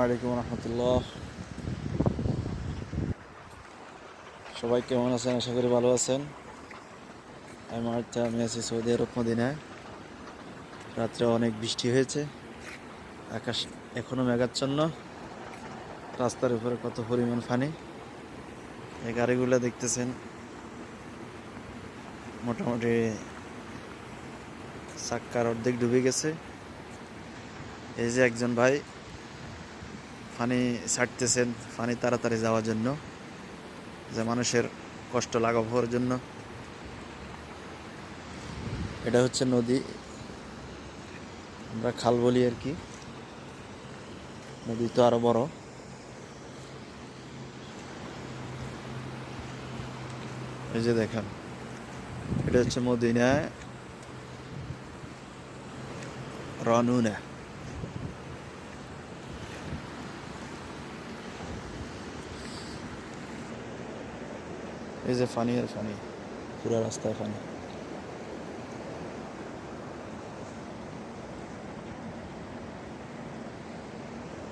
আলাইকুম রহমতুল্লাহ। সবাই কেমন আছেন? আশা করি ভালো আছেন। আমি আছি সৌদি আরব মদিনায়। রাত্রে অনেক বৃষ্টি হয়েছে, আকাশ এখনো মেঘাচ্ছন্ন। রাস্তার উপরে কত পরিমাণ পানি। এই গাড়িগুলো দেখতেছেন মোটামুটি চাক্কার অর্ধেক ডুবে গেছে। এই যে একজন ভাই পানি ছাড়তেছেন পানি তাড়াতাড়ি যাওয়ার জন্য, যে মানুষের কষ্ট লাঘব জন্য। এটা হচ্ছে নদী, আমরা খাল বলি আর কি। নদী তো আরো বড়। এই যে দেখেন, এটা হচ্ছে মদিনা রনুনা। এই যে পানি আর পানি, পুরো রাস্তায় পানি।